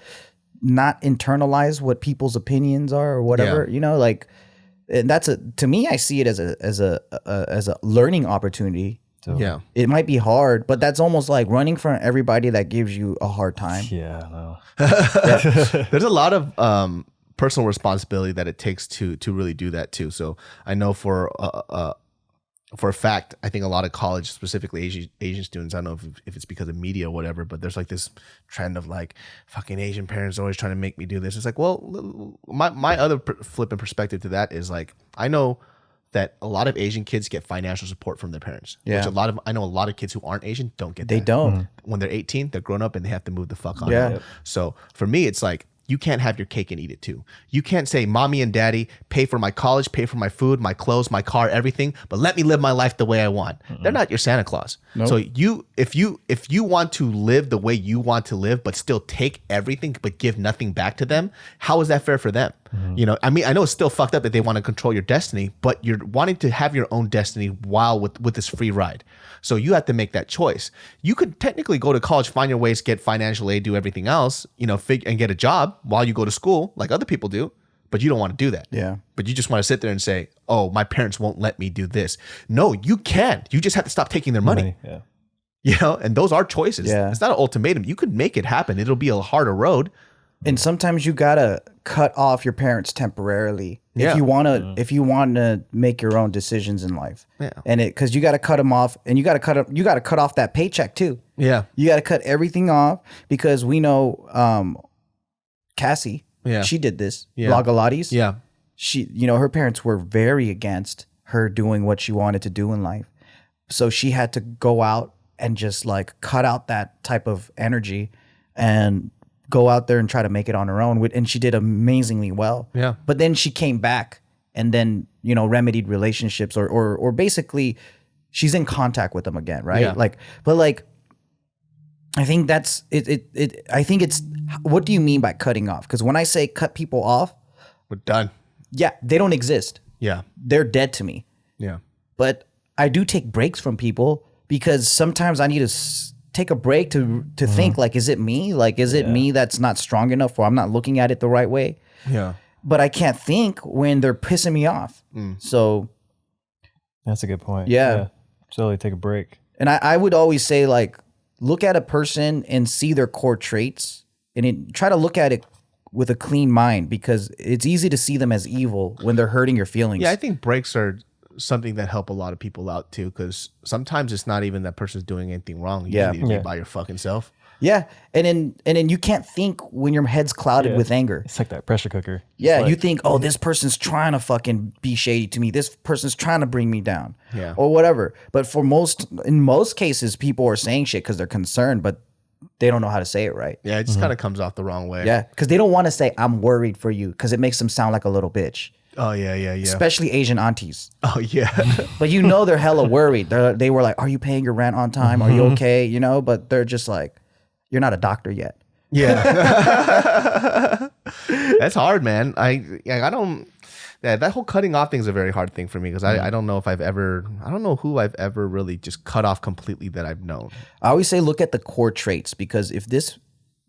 not internalize what people's opinions are or whatever, you know, like, and to me, I see it as a learning opportunity. So, yeah. It might be hard, but that's almost like running from everybody that gives you a hard time. Yeah. No. There's a lot of personal responsibility that it takes to really do that too. So I know for a fact, I think a lot of college, specifically Asian students, I don't know if it's because of media or whatever, but there's like this trend of like fucking Asian parents always trying to make me do this. It's like, well, my other flipping perspective to that is like, I know that a lot of Asian kids get financial support from their parents. Yeah. Which I know a lot of kids who aren't Asian don't get that. They don't. When they're 18, they're grown up and they have to move the fuck on. Yeah. Out. So for me, it's like, you can't have your cake and eat it too. You can't say, mommy and daddy pay for my college, pay for my food, my clothes, my car, everything, but let me live my life the way I want. They're not your Santa Claus. Nope. So if you want to live the way you want to live, but still take everything, but give nothing back to them, how is that fair for them? You know, I mean, I know it's still fucked up that they want to control your destiny, but you're wanting to have your own destiny while with this free ride. So you have to make that choice. You could technically go to college, find your ways, get financial aid, do everything else, you know, and get a job while you go to school like other people do, but you don't want to do that. Yeah. But you just want to sit there and say, oh, my parents won't let me do this. No, you can. You just have to stop taking their money. Yeah. You know, and those are choices. Yeah. It's not an ultimatum. You could make it happen. It'll be a harder road. And sometimes you gotta cut off your parents temporarily if you wanna make your own decisions in life. Yeah. And because you gotta cut them off, and you gotta cut off that paycheck too. Yeah. You gotta cut everything off, because we know Cassie. Yeah. She did this. Yeah. Logalates. Yeah. She, you know, her parents were very against her doing what she wanted to do in life, so she had to go out and just like cut out that type of energy and go out there and try to make it on her own. And she did amazingly well. Yeah. But then she came back and then, you know, remedied relationships or basically she's in contact with them again. Right. Yeah. Like, but like, I think that's it. I think it's, what do you mean by cutting off? Because when I say cut people off, we're done. Yeah. They don't exist. Yeah. They're dead to me. Yeah. But I do take breaks from people because sometimes I need to take a break to think like, is it me? Like, is it me that's not strong enough, or I'm not looking at it the right way? Yeah. but I can't think when they're pissing me off. So That's a good point. Yeah. Totally take a break. And I would always say, like, look at a person and see their core traits and try to look at it with a clean mind, because it's easy to see them as evil when they're hurting your feelings. Yeah, I think breaks are something that help a lot of people out too, because sometimes it's not even that person's doing anything wrong. You just need to be by your fucking self. Yeah. And then you can't think when your head's clouded with anger. It's like that pressure cooker. Yeah, It's like, you think, oh, this person's trying to fucking be shady to me. This person's trying to bring me down. Yeah. Or whatever. But in most cases, people are saying shit because they're concerned, but they don't know how to say it right. Yeah, it just kind of comes off the wrong way. Yeah, because they don't want to say, I'm worried for you, because it makes them sound like a little bitch. Oh, yeah. Especially Asian aunties. Oh, yeah. But they're hella worried. They were like, are you paying your rent on time? Are you okay? But they're just like, you're not a doctor yet. Yeah. That's hard, man. I don't. Yeah, that whole cutting off thing is a very hard thing for me, because I don't know if I don't know who I've ever really just cut off completely that I've known. I always say look at the core traits, because if this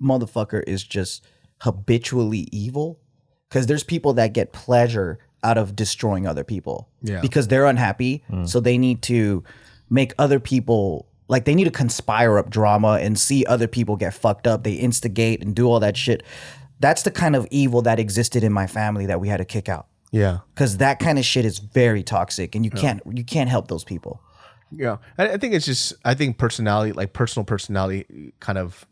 motherfucker is just habitually evil, because there's people that get pleasure out of destroying other people because they're unhappy. So they need to make other people, like, they need to conspire up drama and see other people get fucked up. They instigate and do all that shit. That's the kind of evil that existed in my family that we had to kick out. Yeah, because that kind of shit is very toxic, and you can't help those people. Yeah, I think it's just, I think personality, like personal personality, kind of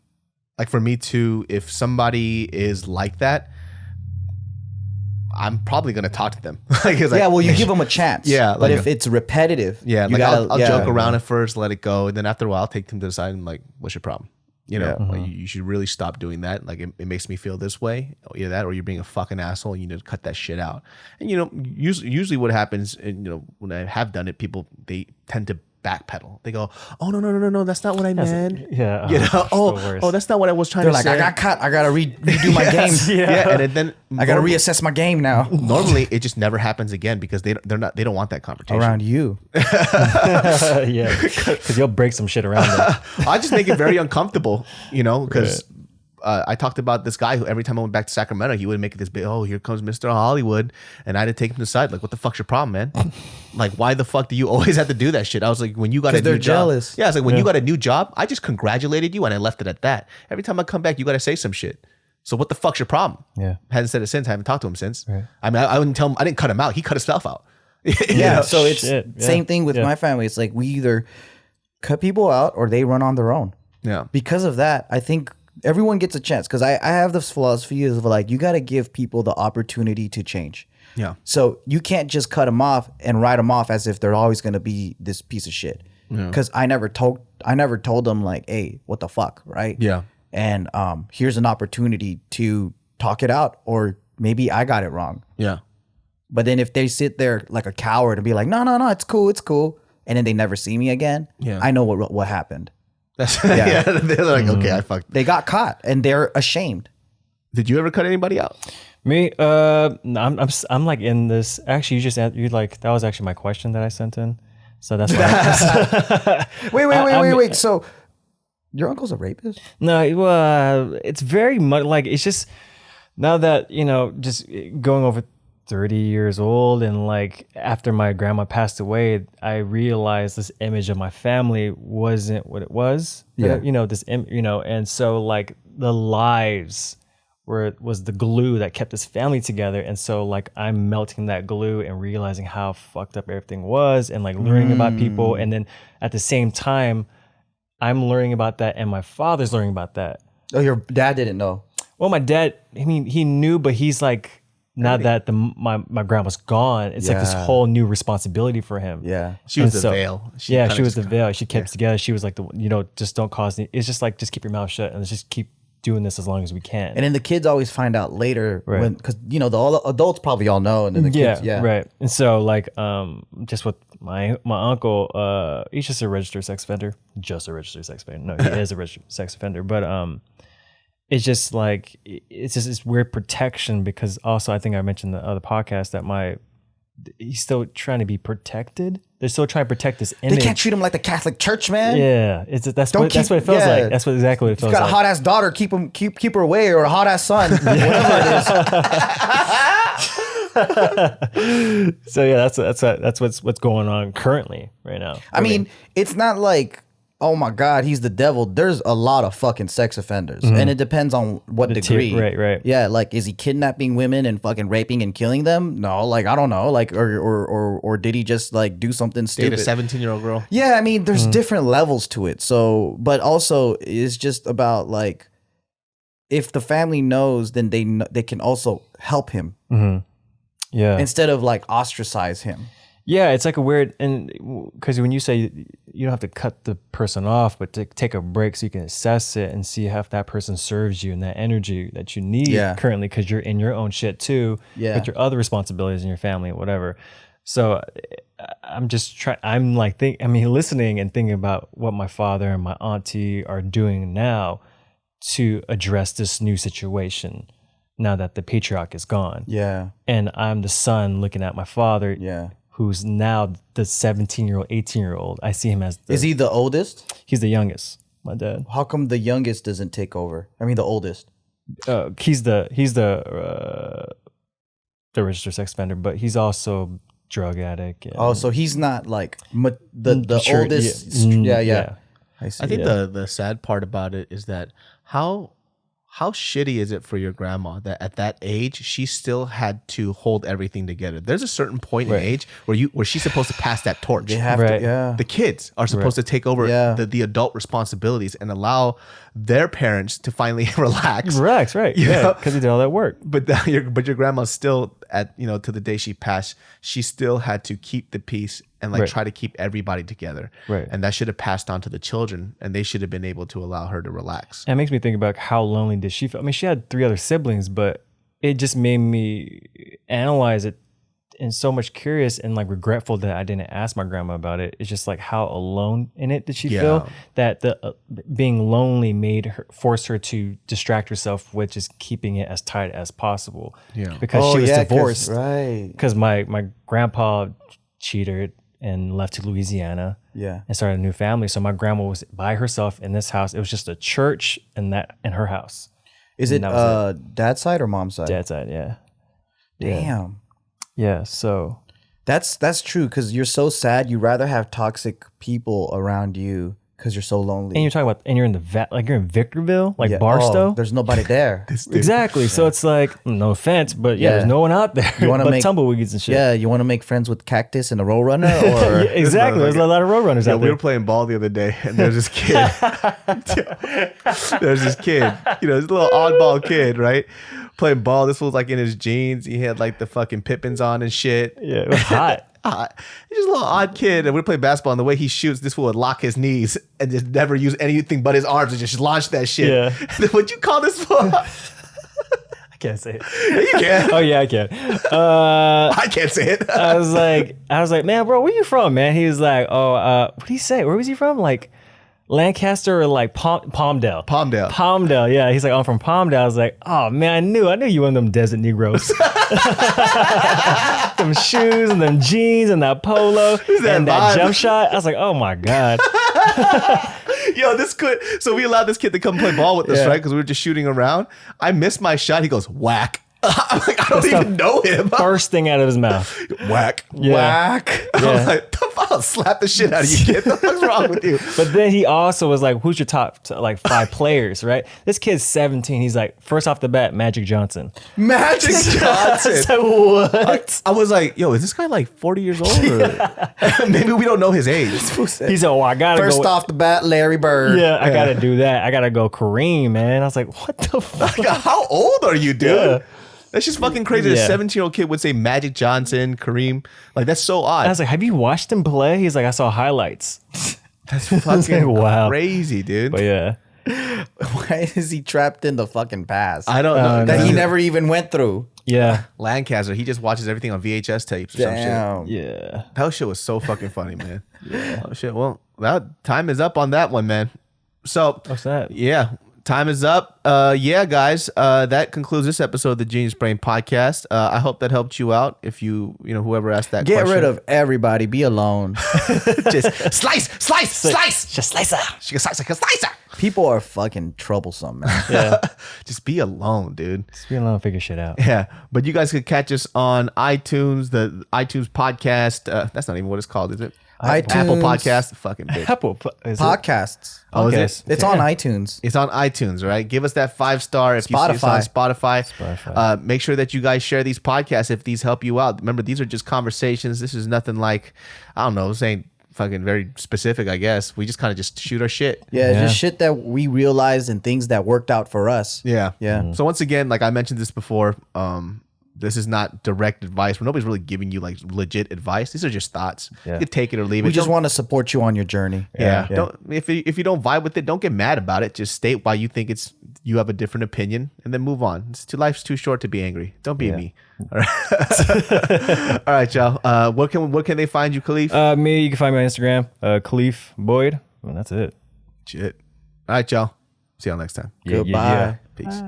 like for me too. If somebody is like that, I'm probably gonna talk to them. You give them a chance. Yeah, but if it's repetitive, I'll joke around at first, let it go, and then after a while, I'll take them to the side and like, what's your problem? Like, you should really stop doing that. Like, it makes me feel this way. Either that, or you're being a fucking asshole. You need to cut that shit out. And usually what happens, and when I have done it, people, they tend to backpedal. They go, "Oh no, that's not what I meant." That's not what I was trying to say. I got cut. I gotta redo my game. And then I gotta reassess my game now. Normally, it just never happens again, because they don't want that confrontation around you. Yeah, because you'll break some shit around them. I just make it very uncomfortable, because I talked about this guy who every time I went back to Sacramento, he would make it this big, oh, here comes Mr. Hollywood. And I had to take him to the side. Like, what the fuck's your problem, man? Like, why the fuck do you always have to do that shit? I was like, when you got a new job. Jealous. Yeah, I was like, when you got a new job, I just congratulated you and I left it at that. Every time I come back, you got to say some shit. So what the fuck's your problem? Yeah. Hasn't said it since. I haven't talked to him since. Right. I mean, I wouldn't tell him. I didn't cut him out. He cut himself out. So it's same thing with my family. It's like we either cut people out or they run on their own. Yeah. Because of that, I think everyone gets a chance, because I have this philosophy of like, you got to give people the opportunity to change. Yeah. So you can't just cut them off and write them off as if they're always going to be this piece of shit. Because I never told them like, hey, what the fuck, right? Yeah. And here's an opportunity to talk it out, or maybe I got it wrong. Yeah. But then if they sit there like a coward and be like, no, it's cool, and then they never see me again, I know what happened. They're like, okay, I fucked. They got caught and they're ashamed. Did you ever cut anybody out? Me, I'm like in this. Actually, you like that was actually my question that I sent in, so that's why. Wait. So your uncle's a rapist? No, it's very much like, it's just now that just going over 30 years old, and like after my grandma passed away, I realized this image of my family wasn't what it was. And so like the lies was the glue that kept this family together, and so like I'm melting that glue and realizing how fucked up everything was, and like learning about people, and then at the same time I'm learning about that, and my father's learning about that. Oh, your dad didn't know? Well, my dad, I mean, he knew, but he's like, now that my grandma's gone, it's like this whole new responsibility for him. Yeah. She was the veil. She was the veil. She kept it together. She was like, just don't cause any, it's just like, just keep your mouth shut and let's just keep doing this as long as we can. And then the kids always find out later, because the adults probably all know, and then the kids, right. And so like, just with my uncle, he's just a registered sex offender. Just a registered sex offender. No, he is a registered sex offender. But it's just like, it's just this weird protection, because also I think I mentioned in the other podcast that he's still trying to be protected. They're still trying to protect this image. They can't treat him like the Catholic Church, man. Yeah, that's what it feels like. That's exactly what it feels like. If you got a hot ass daughter, keep her away, or a hot ass son, whatever it is. So yeah, that's what's going on currently right now. I mean, it's not like, oh my God, he's the devil. There's a lot of fucking sex offenders, and it depends on what degree. Right. Yeah, like, is he kidnapping women and fucking raping and killing them? No, like, I don't know, like, or did he just like do something stupid? Date a 17-year-old girl. Yeah, I mean, there's different levels to it. So, but also, it's just about like, if the family knows, then they can also help him Yeah. instead of like ostracize him. Yeah, it's like a weird, and because when you say you don't have to cut the person off, but to take a break so you can assess it and see if that person serves you and that energy that you need currently, because you're in your own shit too, with your other responsibilities in your family and whatever. So I'm just trying. I'm like listening and thinking about what my father and my auntie are doing now to address this new situation. Now that the patriarch is gone, and I'm the son looking at my father, who's now the 17-year-old, 18-year-old. I see him as Is he the oldest? He's the youngest, my dad. How come the youngest doesn't take over? I mean, the oldest. He's the registered sex offender, but he's also drug addict. Oh, so he's not like the Sure, oldest. yeah. Yeah. I see. I think the sad part about it is that how shitty is it for your grandma that at that age she still had to hold everything together? There's a certain point in age where she's supposed to pass that torch. They have to, yeah. The kids are supposed to take over the adult responsibilities and allow their parents to finally relax. Relax, right? Yeah, because he did all that work. But your grandma still to the day she passed, she still had to keep the peace and try to keep everybody together. Right. And that should have passed on to the children, and they should have been able to allow her to relax. And it makes me think about how lonely did she feel. I mean, she had 3 other siblings, but it just made me analyze it and so much curious and like regretful that I didn't ask my grandma about it. It's just like how alone in it did she feel, that the being lonely forced her to distract herself with just keeping it as tight as possible. Yeah, because she was divorced. Right. Because my grandpa cheated and left to Louisiana. Yeah. And started a new family. So my grandma was by herself in this house. It was just a church and her house. Is it dad's side or mom's side? Dad's side, yeah. Damn. Yeah, so that's true, because you're so sad. You rather have toxic people around you because you're so lonely. And you're talking about, and you're in you're in Victorville, like Barstow. There's nobody there. Exactly. So it's like, no offense, but there's no one out there. You want to make tumbleweeds and shit. Yeah, you want to make friends with Cactus and a Roadrunner, or exactly. There's a lot of Roadrunners out there. We were playing ball the other day, and there's this kid. This little oddball kid, right? Playing ball. This was like in his jeans. He had like the fucking Pippins on and shit. Yeah, it was hot. He's just a little odd kid, and we play basketball. And the way he shoots, this fool would lock his knees and just never use anything but his arms and just launch that shit. Yeah. And then what'd you call this fool? I can't say it. Yeah, you can. Oh yeah, I can. I can't say it. I was like, man, bro, where you from, man? He was like, what did he say? Where was he from? Like Lancaster or like Palmdale? Palmdale, yeah. He's like, I'm from Palmdale. I was like, oh man, I knew you one of them desert Negroes. Them shoes and them jeans and that polo and that jump shot. I was like, oh my God. Yo, so we allowed this kid to come play ball with us, right? Because we were just shooting around. I missed my shot. He goes, whack. I'm like, I don't even know him. First thing out of his mouth. Whack. Yeah. Whack. Yeah. I was like, I'll slap the shit out of you, kid. What the fuck's wrong with you? But then he also was like, who's your top 5 players, right? This kid's 17. He's like, first off the bat, Magic Johnson. Magic Johnson. So what? I was like, yo, is this guy like 40 years old? Or maybe we don't know his age. He said, I gotta first off the bat, Larry Bird. Yeah, I gotta do that. I gotta go Kareem, man. I was like, what the fuck? Like, how old are you, dude? Yeah. That's just fucking crazy. Yeah. A 17-year-old kid would say Magic Johnson, Kareem. Like, that's so odd. I was like, have you watched him play? He's like, I saw highlights. That's fucking wow. crazy, dude. But yeah. Why is he trapped in the fucking past? I don't know. That he never even went through. Yeah. Lancaster, he just watches everything on VHS tapes or some shit. Yeah. That shit was so fucking funny, man. Yeah. Oh, shit. Well, that time is up on that one, man. So, what's that? Yeah. time is up. Yeah, guys, that concludes this episode of the Genius Brain podcast. I hope that helped you out. If whoever asked that Get question. rid of everybody. Be alone. Just slice. Just slice her. She can slice like a slicer. People are fucking troublesome, man. Yeah. Just be alone, dude. Just be alone, figure shit out. Yeah, but you guys could catch us on iTunes, the iTunes podcast. That's not even what it's called, is it? iTunes. Apple Podcast. Fucking bitch. Apple is it? Podcasts. Oh, is Podcast. it? It's on iTunes. It's on iTunes, right? Give us that 5-star if you see us on Spotify. Spotify. Make sure that you guys share these podcasts if these help you out. Remember, these are just conversations. This is nothing like, I don't know, saying fucking very specific, I guess. We just kind of just shoot our shit. Yeah, it's Yeah. just shit that we realized and things that worked out for us. Yeah. Yeah. So once again, like I mentioned this before, this is not direct advice. Nobody's really giving you like legit advice. These are just thoughts. Yeah. You can take it or leave it. We just Don't- want to support you on your journey. Yeah. Yeah. Don't if you don't vibe with it, don't get mad about it. Just state why you think you have a different opinion, and then move on. Life's too short to be angry. Don't be me. All right, all right, y'all. What can they find you, Khalif? Me, you can find me on Instagram, Khalif Boyd. Well, that's it. Shit. All right, y'all. See y'all next time. Yeah, Goodbye. Peace.